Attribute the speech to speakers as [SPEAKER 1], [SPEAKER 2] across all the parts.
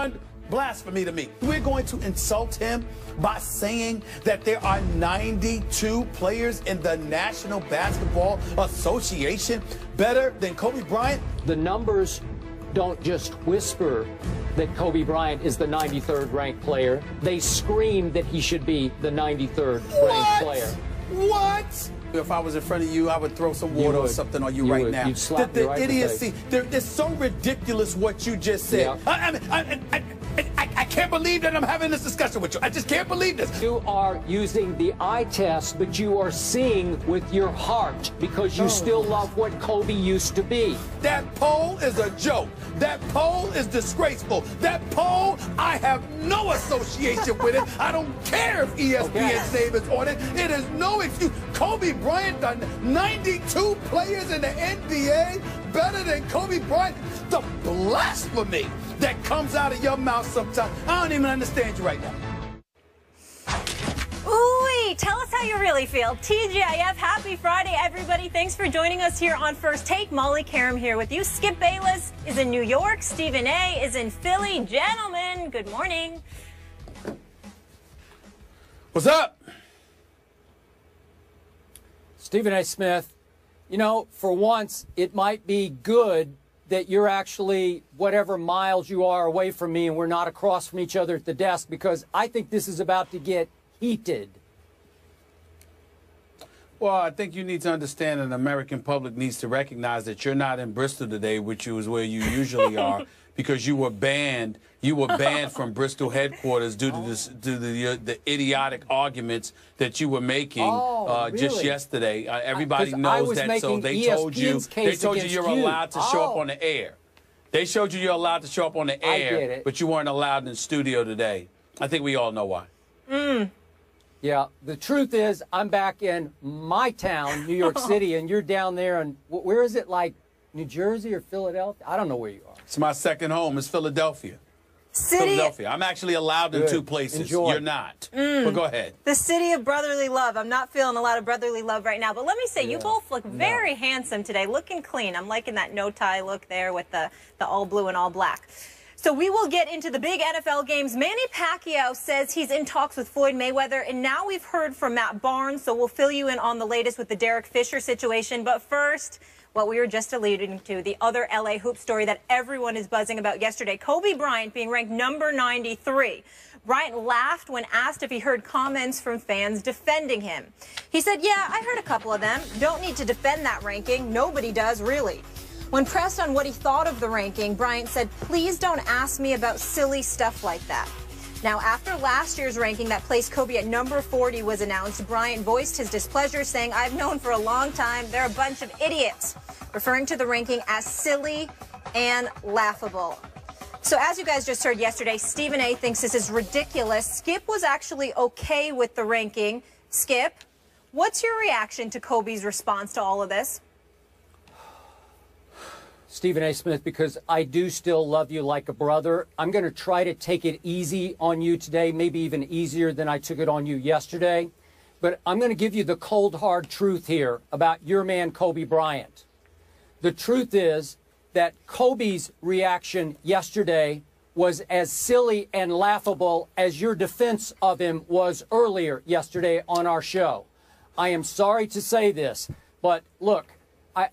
[SPEAKER 1] beyond blasphemy to me. We're going to insult him by saying that there are 92 players in the National Basketball Association better than Kobe Bryant?
[SPEAKER 2] The numbers don't just whisper that Kobe Bryant is the 93rd ranked player. They scream that he should be the 93rd ranked player.
[SPEAKER 1] What? If I was in front of you, I would throw some water or something on you right now.
[SPEAKER 2] You'd slap me right in the face.
[SPEAKER 1] Idiocy. It's so ridiculous what you just said.
[SPEAKER 2] Yeah.
[SPEAKER 1] I can't believe that I'm having this discussion with you. I just can't believe this.
[SPEAKER 2] You are using the eye test, but you are seeing with your heart because you still love what Kobe used to be.
[SPEAKER 1] That poll is a joke. That poll is disgraceful. That poll, I have no association with it. I don't care if ESPN's name is on it. It is no excuse. Kobe Bryant done 92 players in the NBA better than Kobe Bryant. The blasphemy that comes out of your mouth sometimes. I don't even understand you right now.
[SPEAKER 3] Ooh, tell us how you really feel. TGIF, happy Friday, everybody. Thanks for joining us here on First Take. Molly Karam here with you. Skip Bayless is in New York. Stephen A. is in Philly. Gentlemen, good morning.
[SPEAKER 1] What's up?
[SPEAKER 2] Stephen A. Smith, you know, for once, it might be good that you're actually whatever miles you are away from me and we're not across from each other at the desk, because I think this is about to get heated.
[SPEAKER 1] Well, I think you need to understand that the American public needs to recognize that you're not in Bristol today, which is where you usually are, because you were banned. You were banned from Bristol headquarters due to the idiotic arguments that you were making just yesterday. Everybody knows that, so they told you you're allowed to show up on the air. They showed you you're allowed to show up on the air, but you weren't allowed in the studio today. I think we all know why.
[SPEAKER 2] Yeah, the truth is I'm back in my town, New York City, and you're down there, and where is it, like New Jersey or Philadelphia? I don't know where you are.
[SPEAKER 1] It's my second home. It's Philadelphia.
[SPEAKER 3] Philadelphia.
[SPEAKER 1] I'm actually allowed in two places.
[SPEAKER 2] Enjoy.
[SPEAKER 1] You're not. But go ahead.
[SPEAKER 3] The city of brotherly love. I'm not feeling a lot of brotherly love right now. But let me say, you both look very handsome today, looking clean. I'm liking that no-tie look there with the all blue and all black. So we will get into the big NFL games. Manny Pacquiao says he's in talks with Floyd Mayweather. And now we've heard from Matt Barnes, so we'll fill you in on the latest with the Derek Fisher situation. But first, what we were just alluding to, the other LA hoop story that everyone is buzzing about yesterday. Kobe Bryant being ranked number 93. Bryant laughed when asked if he heard comments from fans defending him. He said, yeah, I heard a couple of them. Don't need to defend that ranking. Nobody does, really. When pressed on what he thought of the ranking, Bryant said, please don't ask me about silly stuff like that. Now, after last year's ranking that placed Kobe at number 40 was announced, Bryant voiced his displeasure, saying, I've known for a long time they're a bunch of idiots, referring to the ranking as silly and laughable. So as you guys just heard yesterday, Stephen A. thinks this is ridiculous. Skip was actually okay with the ranking. Skip, what's your reaction to Kobe's response to all of this?
[SPEAKER 2] Stephen A. Smith, because I do still love you like a brother. I'm going to try to take it easy on you today, maybe even easier than I took it on you yesterday. But I'm going to give you the cold, hard truth here about your man, Kobe Bryant. The truth is that Kobe's reaction yesterday was as silly and laughable as your defense of him was earlier yesterday on our show. I am sorry to say this, but look,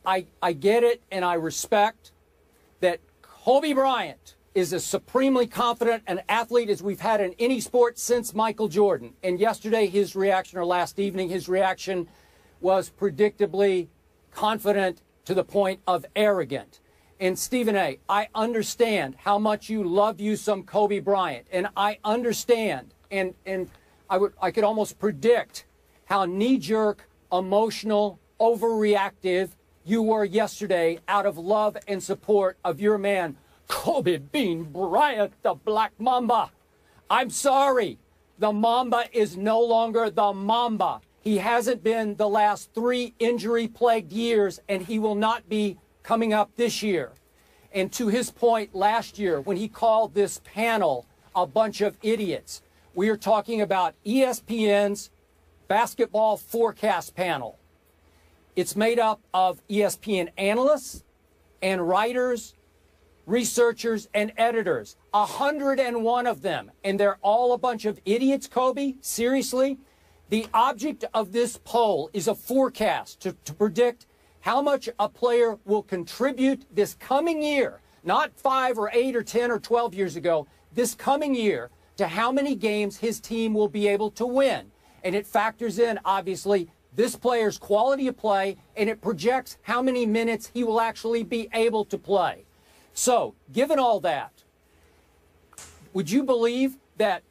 [SPEAKER 2] I get it, and I respect that Kobe Bryant is as supremely confident an athlete as we've had in any sport since Michael Jordan. And yesterday, his reaction, or last evening, his reaction was predictably confident to the point of arrogant. And Stephen A., I understand how much you love you some Kobe Bryant, and I understand, and I could almost predict how knee-jerk, emotional, overreactive you were yesterday out of love and support of your man, Kobe Bean Bryant, the Black Mamba. I'm sorry. The Mamba is no longer the Mamba. He hasn't been the last 3 injury-plagued years, and he will not be coming up this year. And to his point last year, when he called this panel a bunch of idiots, we are talking about ESPN's basketball forecast panel. It's made up of ESPN analysts and writers researchers, and editors, 101 of them, and they're all a bunch of idiots, Kobe? Seriously? The object of this poll is a forecast to predict how much a player will contribute this coming year, not 5 or 8 or 10 or 12 years ago, this coming year, to how many games his team will be able to win. And it factors in, obviously, this player's quality of play, and it projects how many minutes he will actually be able to play. So, given all that, would you believe that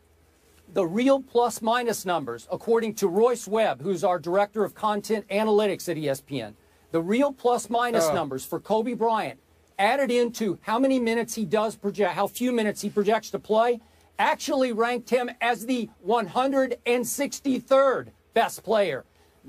[SPEAKER 2] the real plus-minus numbers, according to Royce Webb, who's our Director of Content Analytics at ESPN, the real plus-minus numbers for Kobe Bryant, added into how many minutes he does project, how few minutes he projects to play, actually ranked him as the 163rd best player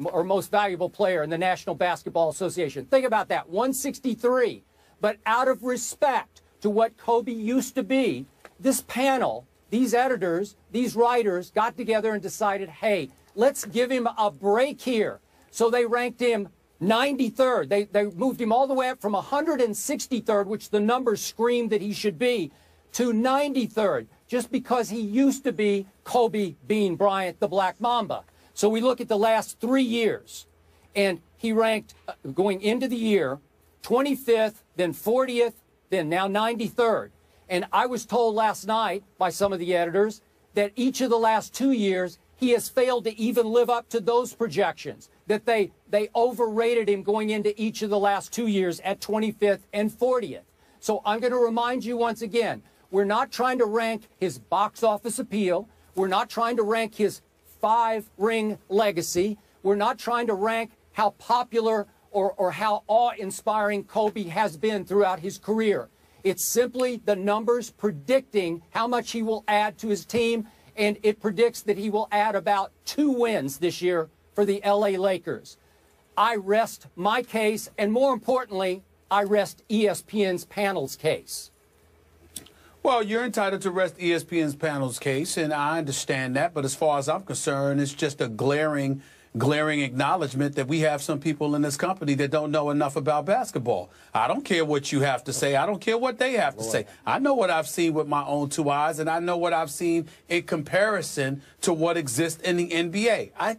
[SPEAKER 2] or most valuable player in the National Basketball Association. Think about that, 163. But out of respect to what Kobe used to be, this panel, these editors, these writers got together and decided, hey, let's give him a break here. So they ranked him 93rd. They moved him all the way up from 163rd, which the numbers screamed that he should be, to 93rd, just because he used to be Kobe Bean Bryant, the Black Mamba. So we look at the last 3 years, and he ranked, going into the year, 25th, then 40th, then now 93rd. And I was told last night by some of the editors that each of the last 2 years, he has failed to even live up to those projections, that they overrated him going into each of the last 2 years at 25th and 40th. So I'm going to remind you once again, we're not trying to rank his box office appeal. We're not trying to rank his 5-ring legacy. We're not trying to rank how popular or how awe-inspiring Kobe has been throughout his career. It's simply the numbers predicting how much he will add to his team, and it predicts that he will add about 2 wins this year for the LA Lakers. I rest my case, and more importantly, I rest ESPN's panel's case.
[SPEAKER 1] Well, you're entitled to rest ESPN's panel's case, and I understand that. But as far as I'm concerned, it's just a glaring acknowledgement that we have some people in this company that don't know enough about basketball. I don't care what you have to say. I don't care what they have to say. I know what I've seen with my own 2 eyes, and I know what I've seen in comparison to what exists in the NBA. I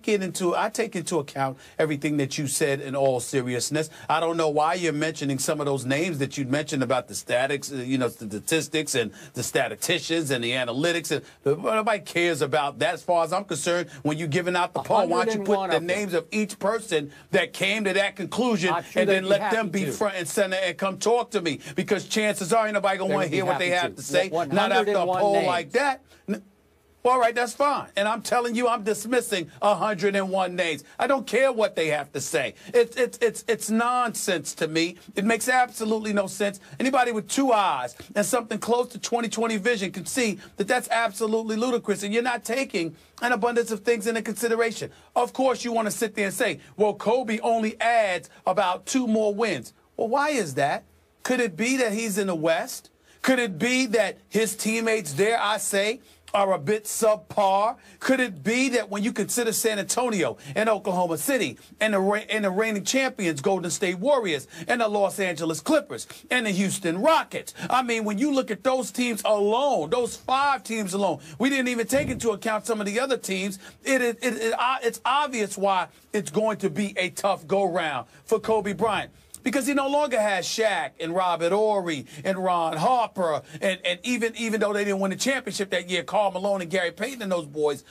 [SPEAKER 1] take into account everything that you said in all seriousness. I don't know why you're mentioning some of those names that you mentioned about the statics, the statistics and the statisticians and the analytics. And nobody cares about that as far as I'm concerned. When you're giving out the poll, why don't you put the names of each person that came to that conclusion and then let them be front and center and come talk to me, because chances are ain't nobody going to want to hear what they have to say. Not after a poll like that. Well, all right, that's fine. And I'm telling you, I'm dismissing 101 names. I don't care what they have to say. It's nonsense to me. It makes absolutely no sense. Anybody with 2 eyes and something close to 20/20 vision can see that that's absolutely ludicrous, and you're not taking an abundance of things into consideration. Of course, you want to sit there and say, well, Kobe only adds about 2 more wins. Well, why is that? Could it be that he's in the West? Could it be that his teammates there, I say, are a bit subpar? Could it be that when you consider San Antonio and Oklahoma City and the reigning champions, Golden State Warriors, and the Los Angeles Clippers and the Houston Rockets, I mean, when you look at those teams alone, those 5 teams alone, we didn't even take into account some of the other teams, it's obvious why it's going to be a tough go-round for Kobe Bryant. Because he no longer has Shaq and Robert Horry and Ron Harper, and even though they didn't win the championship that year, Karl Malone and Gary Payton and those boys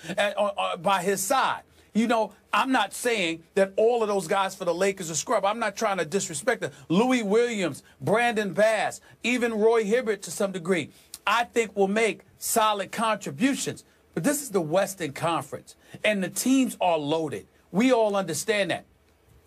[SPEAKER 1] by his side. You know, I'm not saying that all of those guys for the Lakers are scrub. I'm not trying to disrespect them. Louis Williams, Brandon Bass, even Roy Hibbert to some degree, I think will make solid contributions. But this is the Western Conference, and the teams are loaded. We all understand that.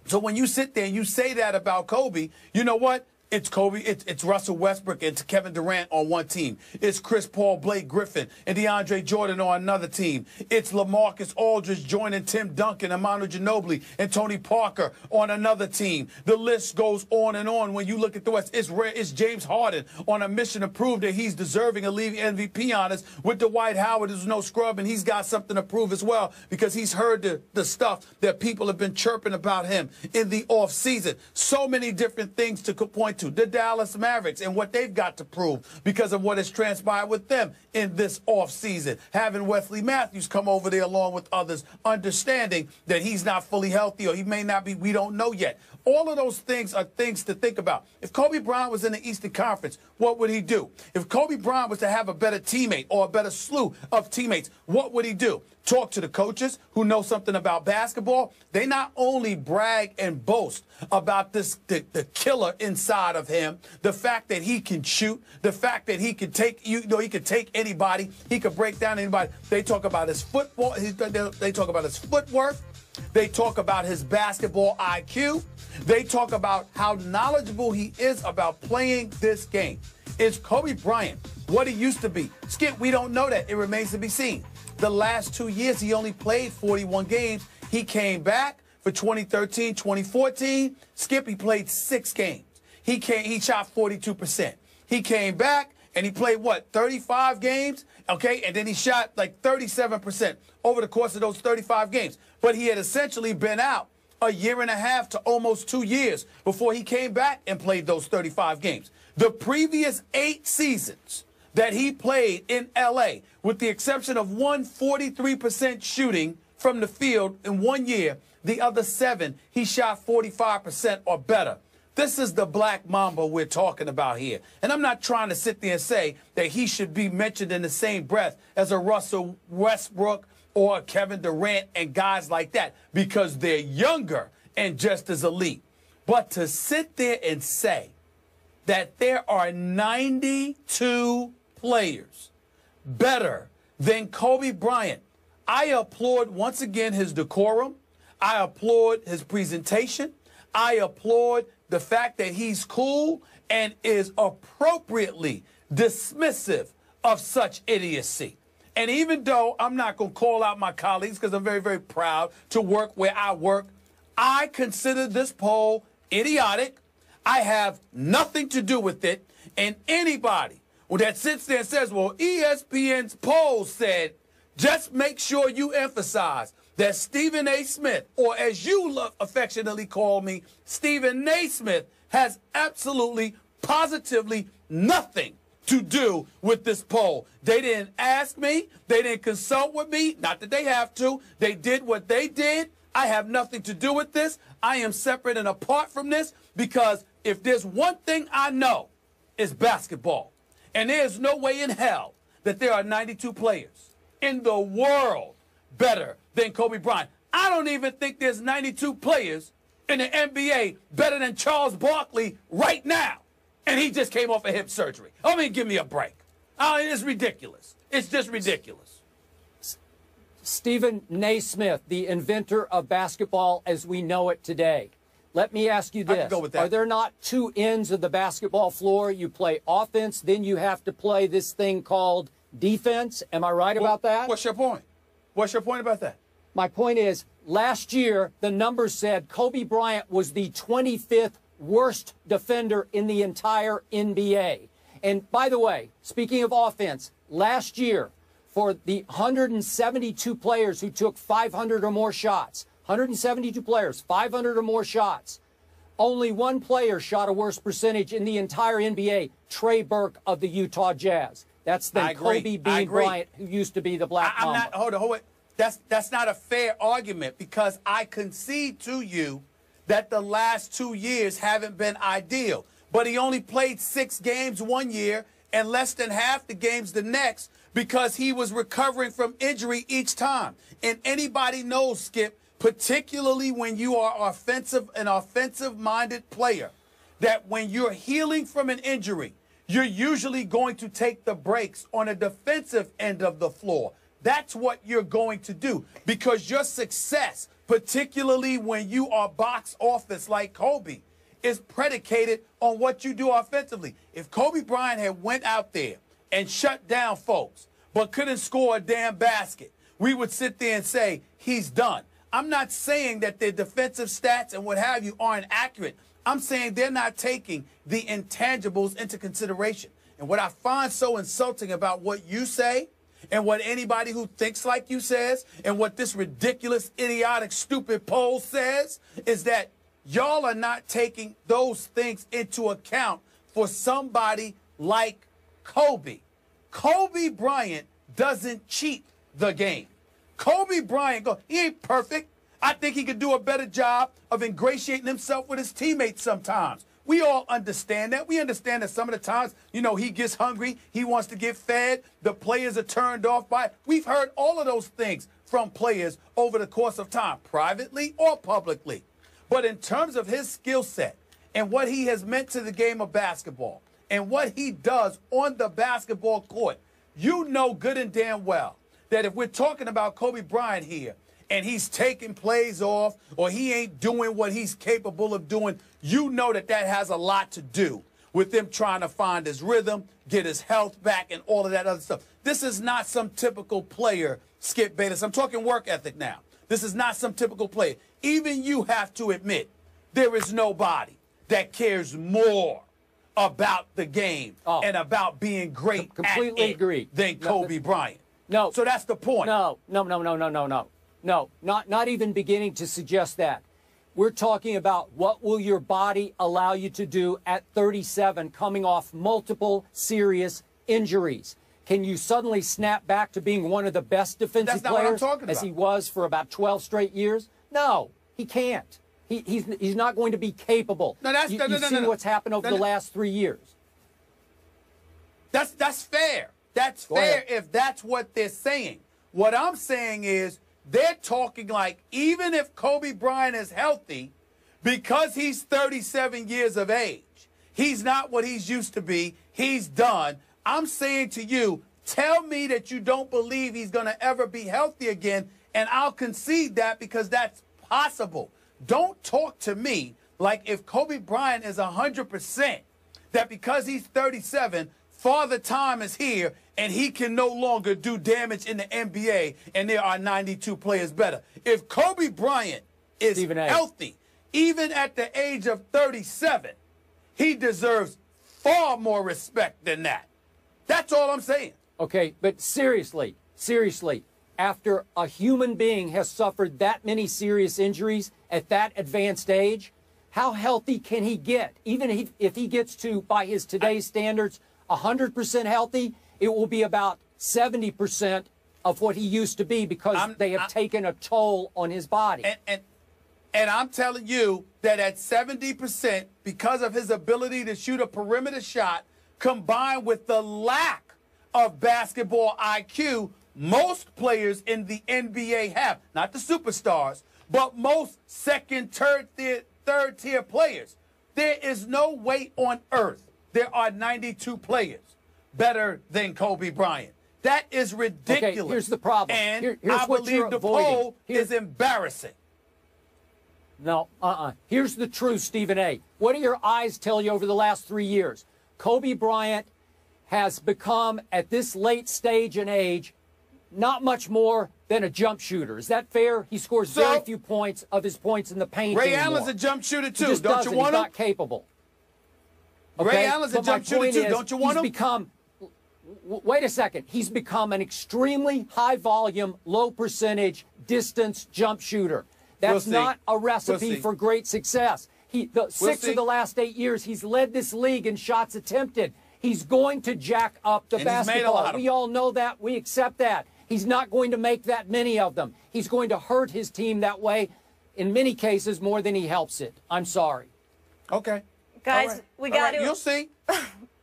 [SPEAKER 1] So when you sit there and you say that about Kobe, you know what? It's Kobe, it's Russell Westbrook, it's Kevin Durant on one team. It's Chris Paul, Blake Griffin, and DeAndre Jordan on another team. It's LaMarcus Aldridge joining Tim Duncan, Manu Ginobili, and Tony Parker on another team. The list goes on and on. When you look at the West, it's James Harden on a mission to prove that he's deserving of leaving MVP honors with Dwight Howard, who's no scrub, and he's got something to prove as well because he's heard the stuff that people have been chirping about him in the offseason. So many different things to point to, the Dallas Mavericks, and what they've got to prove because of what has transpired with them in this offseason. Having Wesley Matthews come over there along with others, understanding that he's not fully healthy or he may not be, we don't know yet. All of those things are things to think about. If Kobe Bryant was in the Eastern Conference, what would he do? If Kobe Bryant was to have a better teammate or a better slew of teammates, what would he do? Talk to the coaches who know something about basketball. They not only brag and boast about the killer inside of him, the fact that he can shoot, the fact that he can take, he could take anybody, he could break down anybody. They talk about his football, they talk about his footwork, they talk about his basketball IQ, they talk about how knowledgeable he is about playing this game. Is Kobe Bryant what he used to be? Skip, we don't know that. It remains to be seen. The last 2 years, he only played 41 games. He came back for 2013, 2014. Skip, he played 6 games. He shot 42%. He came back and he played, what, 35 games? Okay, and then he shot like 37% over the course of those 35 games. But he had essentially been out a year and a half to almost 2 years before he came back and played those 35 games. The previous 8 seasons that he played in L.A., with the exception of 43% shooting from the field in 1 year, the other 7, he shot 45% or better. This is the Black Mamba we're talking about here. And I'm not trying to sit there and say that he should be mentioned in the same breath as a Russell Westbrook or Kevin Durant and guys like that, because they're younger and just as elite. But to sit there and say that there are 92 players better than Kobe Bryant, I applaud once again his decorum. I applaud his presentation. I applaud the fact that he's cool and is appropriately dismissive of such idiocy. And even though I'm not going to call out my colleagues because I'm very, very proud to work where I work, I consider this poll idiotic. I have nothing to do with it. And anybody that sits there and says, well, ESPN's poll said, just make sure you emphasize that Stephen A. Smith, or as you affectionately call me, Stephen Naismith, has absolutely, positively nothing to do with this poll. They didn't ask me. They didn't consult with me. Not that they have to. They did what they did. I have nothing to do with this. I am separate and apart from this, because if there's one thing I know, it's basketball. And there's no way in hell that there are 92 players in the world better than Kobe Bryant. I don't even think there's 92 players in the NBA better than Charles Barkley right now. And he just came off of hip surgery. I mean, give me a break. It's ridiculous. It's just ridiculous.
[SPEAKER 2] Stephen Naismith, the inventor of basketball as we know it today. Let me ask you this.
[SPEAKER 1] I can go with that.
[SPEAKER 2] Are there not 2 ends of the basketball floor? You play offense, then you have to play this thing called defense. Am I right about that?
[SPEAKER 1] What's your point? What's your point about that?
[SPEAKER 2] My point is, last year, the numbers said Kobe Bryant was the 25th worst defender in the entire NBA. And by the way, speaking of offense, last year, for the 172 players who took 500 or more shots, 172 players, 500 or more shots, only 1 player shot a worse percentage in the entire NBA, Trey Burke of the Utah Jazz. That's the Kobe Bean Bryant, who used to be the Black Mamba.
[SPEAKER 1] Hold on. That's not a fair argument, because I concede to you that the last 2 years haven't been ideal. But he only played 6 games 1 year and less than half the games the next, because he was recovering from injury each time. And anybody knows, Skip, particularly when you are an offensive-minded player, that when you're healing from an injury, you're usually going to take the breaks on a defensive end of the floor. That's what you're going to do, because your success, particularly when you are box office like Kobe, is predicated on what you do offensively. If Kobe Bryant had went out there and shut down folks but couldn't score a damn basket, we would sit there and say he's done. I'm not saying that their defensive stats and what have you aren't accurate. I'm saying they're not taking the intangibles into consideration. And what I find so insulting about what you say and what anybody who thinks like you says and what this ridiculous, idiotic, stupid poll says is that y'all are not taking those things into account for somebody like Kobe. Kobe Bryant doesn't cheat the game. Kobe Bryant, he ain't perfect. I think he could do a better job of ingratiating himself with his teammates sometimes. We all understand that. We understand that some of the times, you know, he gets hungry, he wants to get fed, the players are turned off by it. We've heard all of those things from players over the course of time, privately or publicly. But in terms of his skill set and what he has meant to the game of basketball and what he does on the basketball court, you know good and damn well that if we're talking about Kobe Bryant here and he's taking plays off or he ain't doing what he's capable of doing, you know that that has a lot to do with him trying to find his rhythm, get his health back, and all of that other stuff. This is not some typical player, Skip Bayless. I'm talking work ethic now. This is not some typical player. Even you have to admit there is nobody that cares more about the game and about being great
[SPEAKER 2] completely
[SPEAKER 1] at it
[SPEAKER 2] agree.
[SPEAKER 1] Than Kobe Bryant.
[SPEAKER 2] No.
[SPEAKER 1] So that's the point.
[SPEAKER 2] No, not even beginning to suggest that. We're talking about what will your body allow you to do at 37, coming off multiple serious injuries. Can you suddenly snap back to being one of the best defensive players as he was for about 12 straight years? No, he can't. He's not going to be capable.
[SPEAKER 1] No, that's
[SPEAKER 2] You've seen what's happened over the last 3 years.
[SPEAKER 1] That's fair. That's fair if that's what they're saying. What I'm saying is they're talking like even if Kobe Bryant is healthy, because he's 37 years of age, he's not what he's used to be. He's done. I'm saying to you, tell me that you don't believe he's going to ever be healthy again, and I'll concede that because that's possible. Don't talk to me like if Kobe Bryant is 100%, that because he's 37, Father Time is here and he can no longer do damage in the NBA and there are 92 players better. If Kobe Bryant is healthy, even at the age of 37, he deserves far more respect than that. That's all I'm saying.
[SPEAKER 2] Okay, but seriously, after a human being has suffered that many serious injuries at that advanced age, how healthy can he get? Even if he gets to, by his today's standards, 100% healthy, it will be about 70% of what he used to be because they have taken a toll on his body.
[SPEAKER 1] And I'm telling you that at 70%, because of his ability to shoot a perimeter shot, combined with the lack of basketball IQ, most players in the NBA have, not the superstars, but most second, third tier players. There is no way on earth there are 92 players better than Kobe Bryant. That is ridiculous.
[SPEAKER 2] Okay, here's the problem.
[SPEAKER 1] And
[SPEAKER 2] here's
[SPEAKER 1] I believe the poll
[SPEAKER 2] is
[SPEAKER 1] embarrassing.
[SPEAKER 2] No, Here's the truth, Stephen A. What do your eyes tell you over the last 3 years? Kobe Bryant has become, at this late stage and age, not much more than a jump shooter. Is that fair? He scores very few points of his points in the paint
[SPEAKER 1] Ray
[SPEAKER 2] anymore.
[SPEAKER 1] Allen's a jump shooter too.
[SPEAKER 2] He just
[SPEAKER 1] Don't you want him?
[SPEAKER 2] He's not capable. Okay?
[SPEAKER 1] Ray Allen's a jump shooter too. Don't you want him?
[SPEAKER 2] Wait a second. He's become an extremely high volume, low percentage distance jump shooter. That's not a recipe for great success. Six of the last 8 years, he's led this league in shots attempted. He's going to jack up the basketball. We all know that. We accept that. He's not going to make that many of them. He's going to hurt his team that way, in many cases, more than he helps it. I'm sorry.
[SPEAKER 1] Okay.
[SPEAKER 3] Guys, we got to...
[SPEAKER 1] You'll see.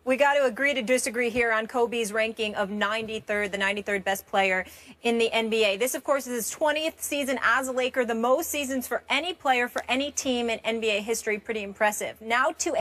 [SPEAKER 3] We got to agree to disagree here on Kobe's ranking of 93rd, the 93rd best player in the NBA. This, of course, is his 20th season as a Laker, the most seasons for any player for any team in NBA history. Pretty impressive. Now to